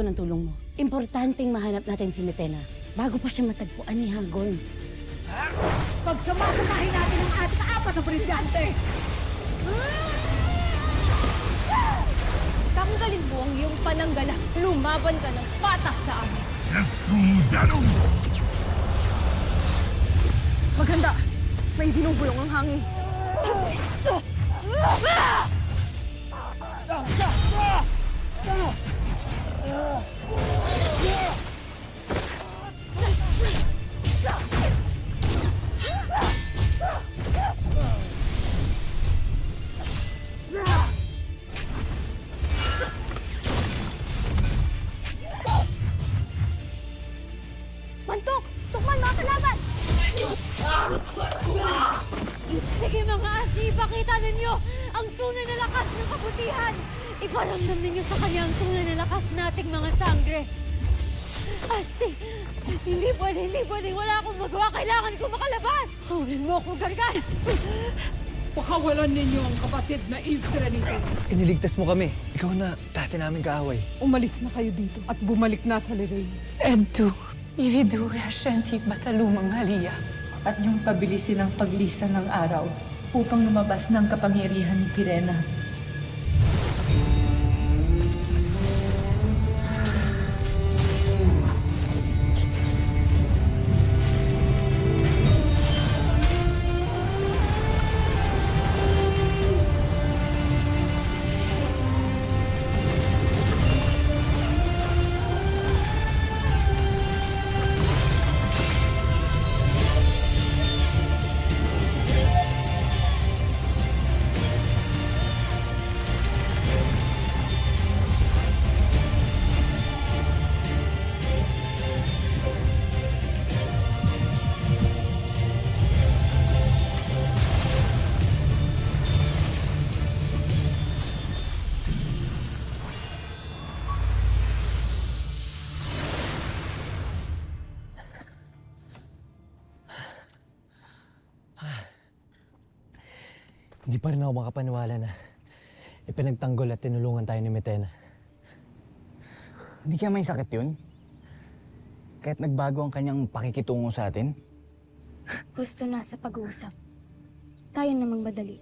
ng tulong mo. Importanteng mahanap natin si Metena bago pa siya matagpuan ni Hagon. Pagsamasamahin natin ang ating apat na brilyante! Tanggalin mo ang iyong pananggala. Lumaban ka ng patas sa amin. Maganda! May binubulong ang hangin. Mantok! Tukman mga kalaban! Sige mga asi, ipakita ninyo ang tunay na lakas ng kabutihan! Iparamdam ninyo sa kanya ang tunay na lakas nating mga sangre! Asti! Hindi pwede! Wala akong magawa! Kailangan ko makalabas! Hawin mo ako, Gargan! Pakawalan ninyo ang kapatid na Iltra nito. Iniligtas mo kami. Ikaw na dati namin kaaway. Umalis na kayo dito at bumalik na sa Lirain. Eddu, iriduhe asyenti batalumang haliya. At niyong pabilisin ang paglisan ng araw upang lumabas ng kapangyarihan ni Pirena. Hindi pa rin ako makapaniwala na ipinagtanggol at tinulungan tayo ni Metena. Hindi kaya may sakit yun? Kahit nagbago ang kanyang pakikitungo sa atin? Gusto na sa pag-uusap. Tayo na magmadali.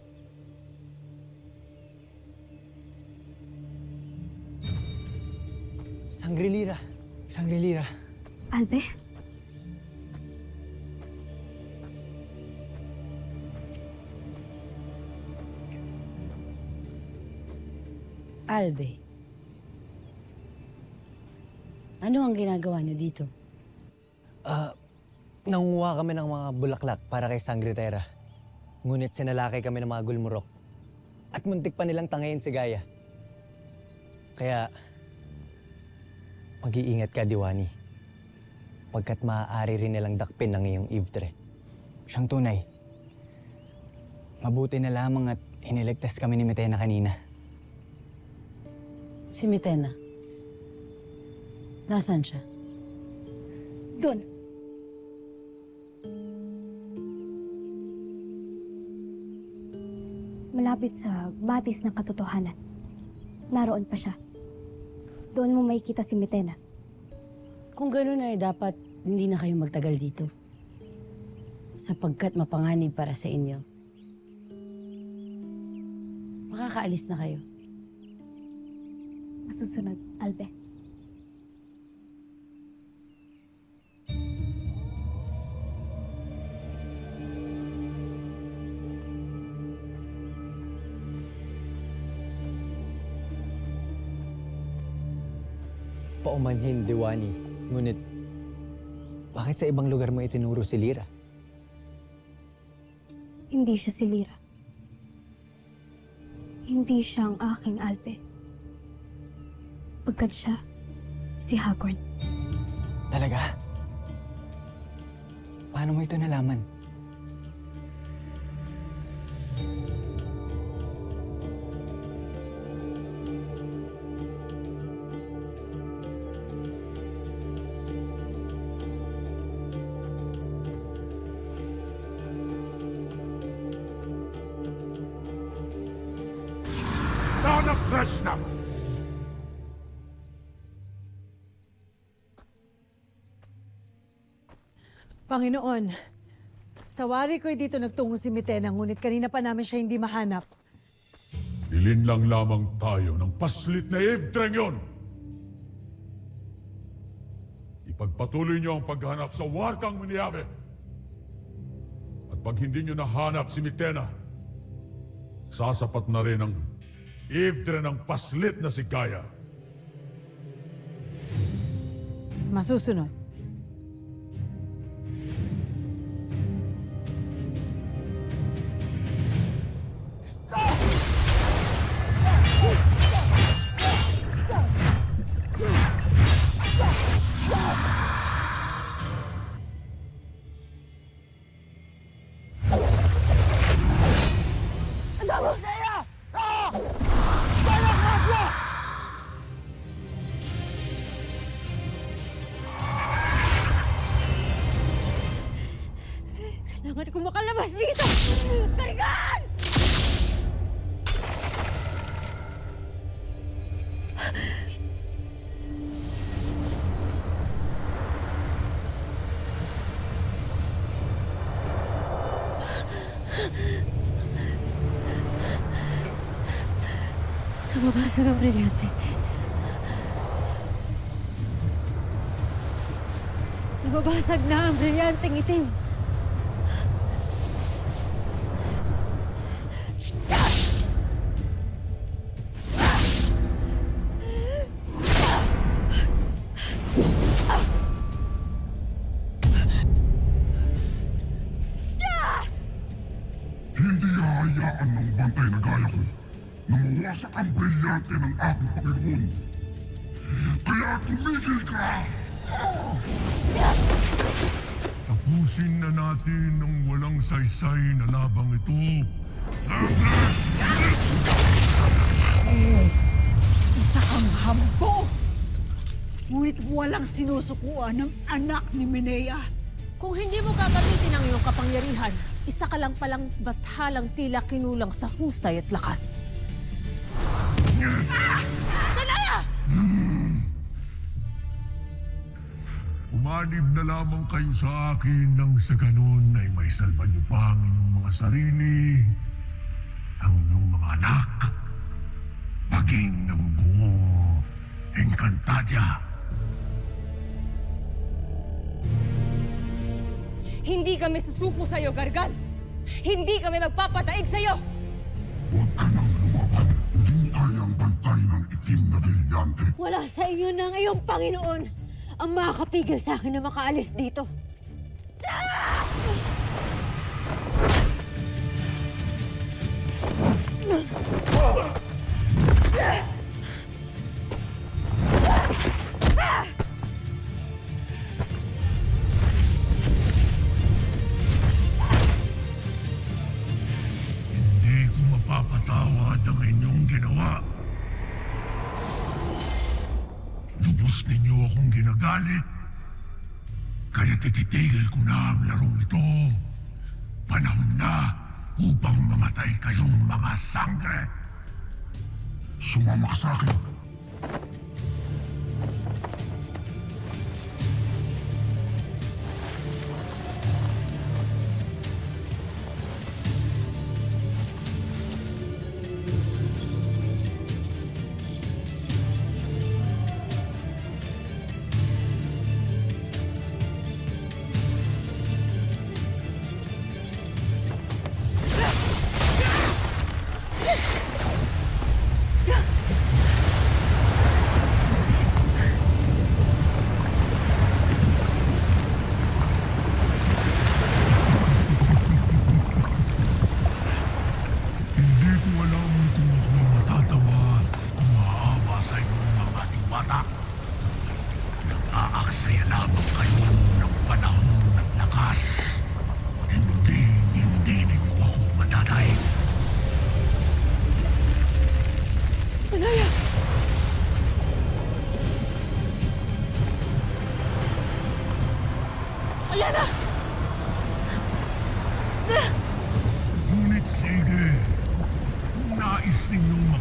Sangre-Lira! Sangre-Lira! Albe? Albe. Ano ang ginagawa niyo dito? Nangunguha kami ng mga bulaklak para kay Sangre-Tera. Ngunit sinalakay kami ng mga gulmurok. At muntik pa nilang tangayin si Gaia. Kaya, mag-iingat ka, Diwani. Pagkat maaari rin nilang dakpin ang iyong Ivtre. Siyang tunay. Mabuti na lamang at iniligtas kami ni Metena kanina. Si Metena. Nasaan siya? Doon. Malapit sa batis ng katotohanan. Naroon pa siya. Doon mo makikita si Metena. Kung gano'n ay dapat hindi na kayo magtagal dito. Sapagkat mapanganib para sa inyo. Makakaalis na kayo. Masusunod, Albe. Paumanhin, Diwani. Ngunit, bakit sa ibang lugar mo itinuro si Lira? Hindi siya si Lira. Hindi siya ang aking Albe. Pagkat siya, si Hagorn. Talaga? Paano mo ito nalaman? Dana Krishna! Panginoon, sa wari ko'y dito nagtungo si Mitena, ngunit kanina pa namin siya hindi mahanap. Ilin lang lamang tayo ng paslit na Evtreng yon. Ipagpatuloy niyo ang paghanap sa Warkang Miniave. At pag hindi niyo nahanap si Mitena, sasapat na rin ang Evtreng ng paslit na si Gaia. Masusunod. Kailangan ko makalabas dito! Karigan! Nababasag ang brilyante. Nababasag na ang brilyanteng itim. Hindi hahayaan ng bantay na gaya ko na mawasak ang brilyante ng aking Panginoon. Kaya tumigil ka! Tapusin na natin ang walang saysay na labang ito. Isa kang hambo! Ngunit walang sinusukuan ng anak ni Minea. Kung hindi mo gagamitin ang iyong kapangyarihan, isa ka lang palang bathalang tila kinulang sa husay at lakas. Umanib na lamang kayo sa akin nang sa ganun ay may salba niyo pa ang inyong mga sarili, ang inyong mga anak, maging ang buo Encantadia. Hindi kami susuko sa'yo, Gargan! Hindi kami magpapataig sa'yo! Huwag ka nang lumaban. Hindi kayang bantay ng itim na brilyante. Wala sa inyo ng iyong Panginoon ang makakapigil sa akin na makaalis dito. Hindi ko mapapatawad ang inyong ginawa. Lubos ninyo akong ginagalit. Kaya tititigil ko na ang larong ito. Panahon na upang mamatay kayong mga sangre. Sumama ka sa akin. Hindi ko alam kung ako matatawa o maawa sa inyong mga diwata. Nag-aaksaya lamang kayo ng panahon at lakas. Hindi ninyo ako matatay. Manaya! Alana! Ngunit sige, kung nais ninyong